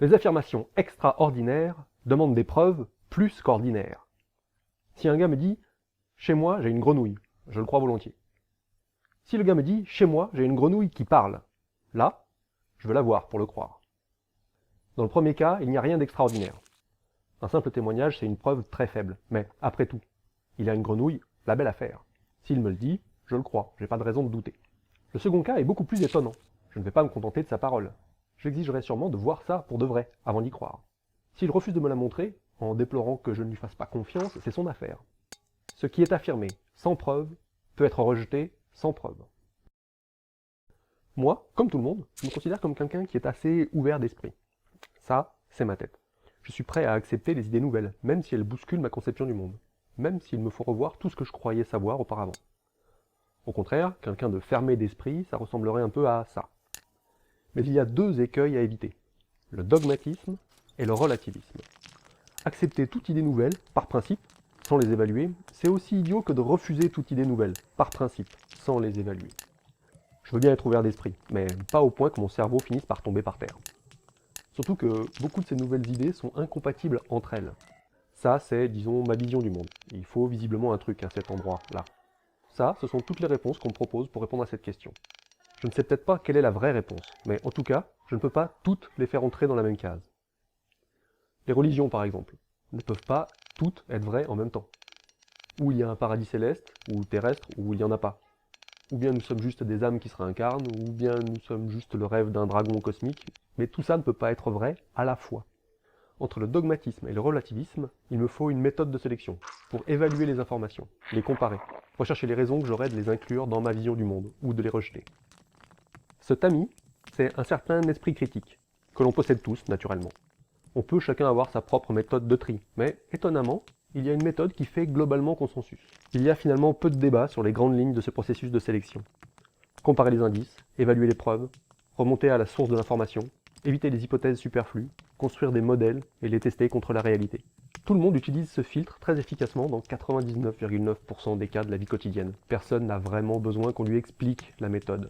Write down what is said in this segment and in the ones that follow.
Les affirmations extraordinaires demandent des preuves plus qu'ordinaires. Si un gars me dit « Chez moi, j'ai une grenouille », je le crois volontiers. Si le gars me dit « Chez moi, j'ai une grenouille qui parle », là, je veux la voir pour le croire. Dans le premier cas, il n'y a rien d'extraordinaire. Un simple témoignage, c'est une preuve très faible. Mais après tout, il a une grenouille, la belle affaire. S'il me le dit, je le crois, j'ai pas de raison de douter. Le second cas est beaucoup plus étonnant. Je ne vais pas me contenter de sa parole. J'exigerai sûrement de voir ça pour de vrai, avant d'y croire. S'il refuse de me la montrer, en déplorant que je ne lui fasse pas confiance, c'est son affaire. Ce qui est affirmé sans preuve peut être rejeté sans preuve. Moi, comme tout le monde, je me considère comme quelqu'un qui est assez ouvert d'esprit. Ça, c'est ma tête. Je suis prêt à accepter les idées nouvelles, même si elles bousculent ma conception du monde. Même s'il me faut revoir tout ce que je croyais savoir auparavant. Au contraire, quelqu'un de fermé d'esprit, ça ressemblerait un peu à ça. Mais il y a deux écueils à éviter. Le dogmatisme et le relativisme. Accepter toute idée nouvelle, par principe, sans les évaluer, c'est aussi idiot que de refuser toute idée nouvelle, par principe, sans les évaluer. Je veux bien être ouvert d'esprit, mais pas au point que mon cerveau finisse par tomber par terre. Surtout que beaucoup de ces nouvelles idées sont incompatibles entre elles. Ça, c'est, disons, ma vision du monde. Il faut visiblement un truc à cet endroit-là. Ça, ce sont toutes les réponses qu'on me propose pour répondre à cette question. Je ne sais peut-être pas quelle est la vraie réponse, mais en tout cas, je ne peux pas toutes les faire entrer dans la même case. Les religions, par exemple, ne peuvent pas toutes être vraies en même temps. Ou il y a un paradis céleste, ou terrestre, ou il n'y en a pas. Ou bien nous sommes juste des âmes qui se réincarnent, ou bien nous sommes juste le rêve d'un dragon cosmique, mais tout ça ne peut pas être vrai à la fois. Entre le dogmatisme et le relativisme, il me faut une méthode de sélection, pour évaluer les informations, les comparer, rechercher les raisons que j'aurais de les inclure dans ma vision du monde, ou de les rejeter. Ce tamis, c'est un certain esprit critique, que l'on possède tous, naturellement. On peut chacun avoir sa propre méthode de tri, mais étonnamment, il y a une méthode qui fait globalement consensus. Il y a finalement peu de débat sur les grandes lignes de ce processus de sélection. Comparer les indices, évaluer les preuves, remonter à la source de l'information, éviter les hypothèses superflues, construire des modèles et les tester contre la réalité. Tout le monde utilise ce filtre très efficacement dans 99,9% des cas de la vie quotidienne. Personne n'a vraiment besoin qu'on lui explique la méthode.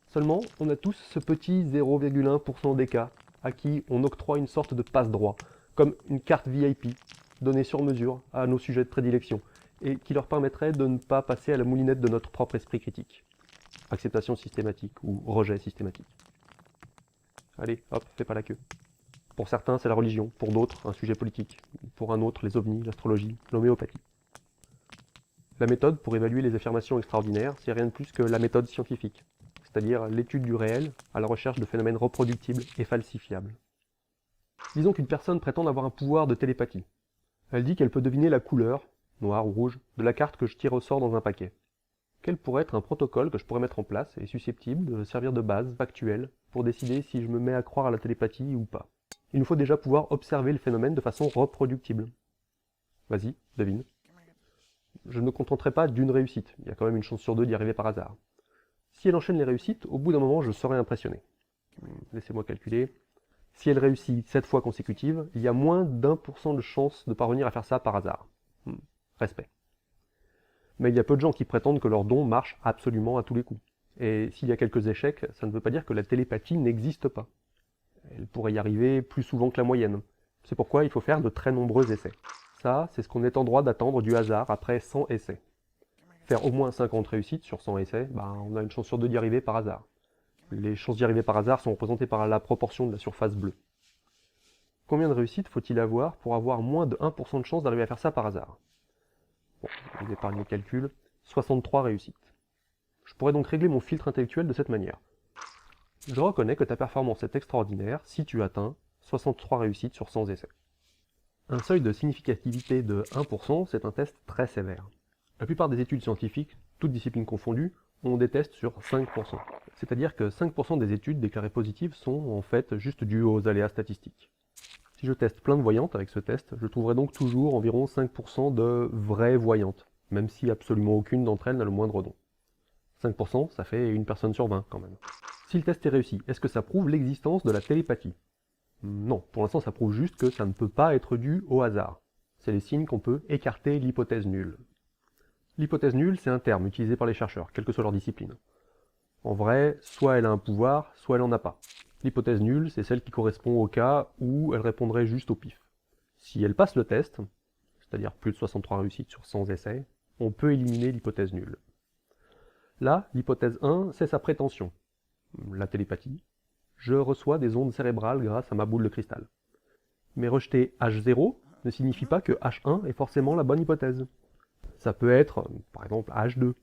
Seulement, on a tous ce petit 0,1% des cas à qui on octroie une sorte de passe-droit, comme une carte VIP, donnée sur mesure à nos sujets de prédilection, et qui leur permettrait de ne pas passer à la moulinette de notre propre esprit critique. Acceptation systématique ou rejet systématique. Allez, hop, fais pas la queue. Pour certains, c'est la religion, pour d'autres, un sujet politique, pour un autre, les ovnis, l'astrologie, l'homéopathie. La méthode pour évaluer les affirmations extraordinaires, c'est rien de plus que la méthode scientifique, c'est-à-dire l'étude du réel à la recherche de phénomènes reproductibles et falsifiables. Disons qu'une personne prétend avoir un pouvoir de télépathie. Elle dit qu'elle peut deviner la couleur, noire ou rouge, de la carte que je tire au sort dans un paquet. Quel pourrait être un protocole que je pourrais mettre en place et susceptible de servir de base factuelle pour décider si je me mets à croire à la télépathie ou pas? Il nous faut déjà pouvoir observer le phénomène de façon reproductible. Vas-y, devine. Je ne me contenterai pas d'une réussite, il y a quand même une chance sur deux d'y arriver par hasard. Si elle enchaîne les réussites, au bout d'un moment je serai impressionné. Laissez-moi calculer. Si elle réussit 7 fois consécutives, il y a moins d'1% de chance de parvenir à faire ça par hasard. Respect. Mais il y a peu de gens qui prétendent que leur don marche absolument à tous les coups. Et s'il y a quelques échecs, ça ne veut pas dire que la télépathie n'existe pas. Elle pourrait y arriver plus souvent que la moyenne. C'est pourquoi il faut faire de très nombreux essais. Ça, c'est ce qu'on est en droit d'attendre du hasard après 100 essais. Faire au moins 50 réussites sur 100 essais, on a une chance sur deux d'y arriver par hasard. Les chances d'y arriver par hasard sont représentées par la proportion de la surface bleue. Combien de réussites faut-il avoir pour avoir moins de 1% de chance d'arriver à faire ça par hasard? Bon, je vous épargne le calcul. 63 réussites. Je pourrais donc régler mon filtre intellectuel de cette manière. Je reconnais que ta performance est extraordinaire si tu atteins 63 réussites sur 100 essais. Un seuil de significativité de 1%, c'est un test très sévère. La plupart des études scientifiques, toutes disciplines confondues, ont des tests sur 5%. C'est-à-dire que 5% des études déclarées positives sont en fait juste dues aux aléas statistiques. Si je teste plein de voyantes avec ce test, je trouverai donc toujours environ 5% de vraies voyantes, même si absolument aucune d'entre elles n'a le moindre don. 5%, ça fait une personne sur 20 quand même. Si le test est réussi, est-ce que ça prouve l'existence de la télépathie? Non, pour l'instant ça prouve juste que ça ne peut pas être dû au hasard. C'est les signes qu'on peut écarter l'hypothèse nulle. L'hypothèse nulle, c'est un terme utilisé par les chercheurs, quelle que soit leur discipline. En vrai, soit elle a un pouvoir, soit elle en a pas. L'hypothèse nulle, c'est celle qui correspond au cas où elle répondrait juste au pif. Si elle passe le test, c'est-à-dire plus de 63 réussites sur 100 essais, on peut éliminer l'hypothèse nulle. Là, l'hypothèse 1, c'est sa prétention. La télépathie. Je reçois des ondes cérébrales grâce à ma boule de cristal. Mais rejeter H0 ne signifie pas que H1 est forcément la bonne hypothèse. Ça peut être, par exemple, H2.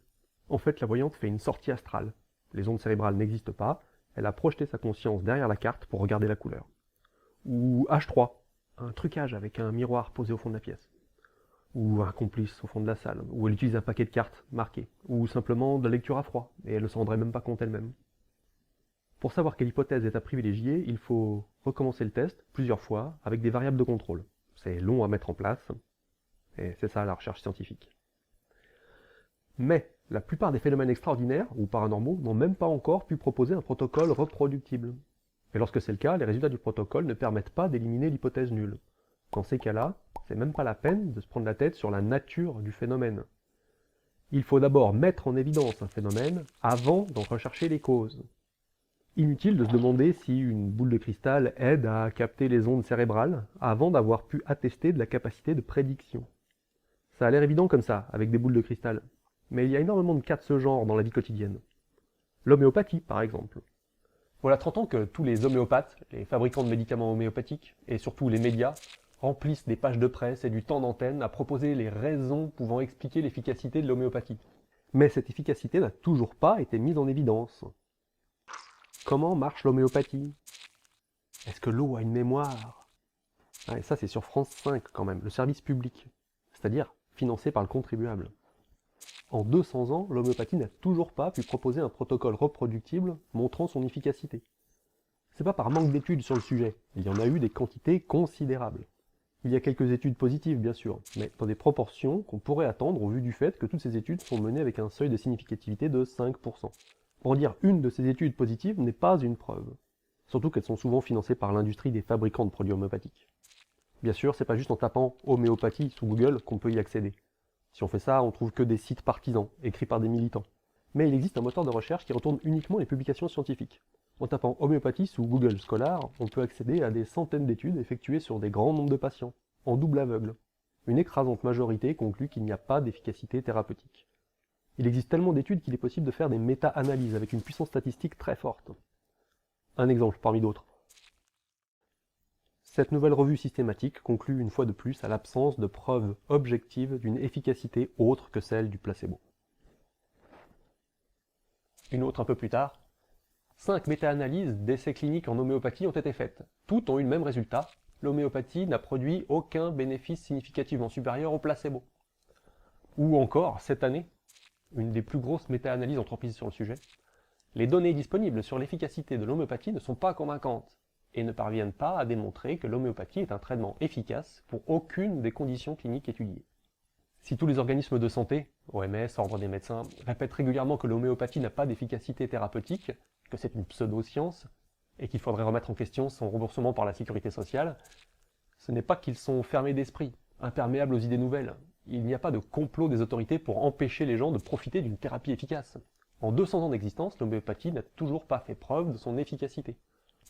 En fait, la voyante fait une sortie astrale. Les ondes cérébrales n'existent pas, elle a projeté sa conscience derrière la carte pour regarder la couleur. Ou H3, un trucage avec un miroir posé au fond de la pièce. Ou un complice au fond de la salle, où elle utilise un paquet de cartes marquées. Ou simplement de la lecture à froid, et elle ne s'en rendrait même pas compte elle-même. Pour savoir quelle hypothèse est à privilégier, il faut recommencer le test plusieurs fois avec des variables de contrôle. C'est long à mettre en place, et c'est ça la recherche scientifique. Mais la plupart des phénomènes extraordinaires ou paranormaux n'ont même pas encore pu proposer un protocole reproductible. Et lorsque c'est le cas, les résultats du protocole ne permettent pas d'éliminer l'hypothèse nulle. Dans ces cas-là, c'est même pas la peine de se prendre la tête sur la nature du phénomène. Il faut d'abord mettre en évidence un phénomène avant d'en rechercher les causes. Inutile de se demander si une boule de cristal aide à capter les ondes cérébrales avant d'avoir pu attester de la capacité de prédiction. Ça a l'air évident comme ça, avec des boules de cristal. Mais il y a énormément de cas de ce genre dans la vie quotidienne. L'homéopathie, par exemple. Voilà 30 ans que tous les homéopathes, les fabricants de médicaments homéopathiques, et surtout les médias, remplissent des pages de presse et du temps d'antenne à proposer les raisons pouvant expliquer l'efficacité de l'homéopathie. Mais cette efficacité n'a toujours pas été mise en évidence. Comment marche l'homéopathie? Est-ce que l'eau a une mémoire? Et ça c'est sur France 5 quand même, le service public, c'est-à-dire financé par le contribuable. En 200 ans, l'homéopathie n'a toujours pas pu proposer un protocole reproductible montrant son efficacité. C'est pas par manque d'études sur le sujet, il y en a eu des quantités considérables. Il y a quelques études positives bien sûr, mais dans des proportions qu'on pourrait attendre au vu du fait que toutes ces études sont menées avec un seuil de significativité de 5%. Pour dire une de ces études positives n'est pas une preuve. Surtout qu'elles sont souvent financées par l'industrie des fabricants de produits homéopathiques. Bien sûr, c'est pas juste en tapant homéopathie sous Google qu'on peut y accéder. Si on fait ça, on trouve que des sites partisans, écrits par des militants. Mais il existe un moteur de recherche qui retourne uniquement les publications scientifiques. En tapant homéopathie sous Google Scholar, on peut accéder à des centaines d'études effectuées sur des grands nombres de patients, en double aveugle. Une écrasante majorité conclut qu'il n'y a pas d'efficacité thérapeutique. Il existe tellement d'études qu'il est possible de faire des méta-analyses avec une puissance statistique très forte. Un exemple parmi d'autres. Cette nouvelle revue systématique conclut une fois de plus à l'absence de preuves objectives d'une efficacité autre que celle du placebo. Une autre un peu plus tard. 5 méta-analyses d'essais cliniques en homéopathie ont été faites. Toutes ont eu le même résultat. L'homéopathie n'a produit aucun bénéfice significativement supérieur au placebo. Ou encore, cette année, une des plus grosses méta-analyses entreprises sur le sujet, les données disponibles sur l'efficacité de l'homéopathie ne sont pas convaincantes et ne parviennent pas à démontrer que l'homéopathie est un traitement efficace pour aucune des conditions cliniques étudiées. Si tous les organismes de santé, OMS, Ordre des médecins, répètent régulièrement que l'homéopathie n'a pas d'efficacité thérapeutique, que c'est une pseudo-science, et qu'il faudrait remettre en question son remboursement par la sécurité sociale, ce n'est pas qu'ils sont fermés d'esprit, imperméables aux idées nouvelles. Il n'y a pas de complot des autorités pour empêcher les gens de profiter d'une thérapie efficace. En 200 ans d'existence, l'homéopathie n'a toujours pas fait preuve de son efficacité.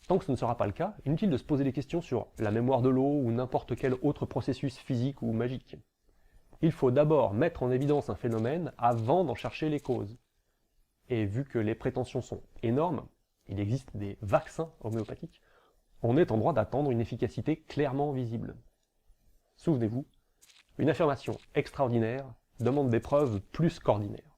Tant que ce ne sera pas le cas, inutile de se poser des questions sur la mémoire de l'eau ou n'importe quel autre processus physique ou magique. Il faut d'abord mettre en évidence un phénomène avant d'en chercher les causes. Et vu que les prétentions sont énormes, il existe des vaccins homéopathiques, on est en droit d'attendre une efficacité clairement visible. Souvenez-vous, une affirmation extraordinaire demande des preuves plus qu'ordinaires.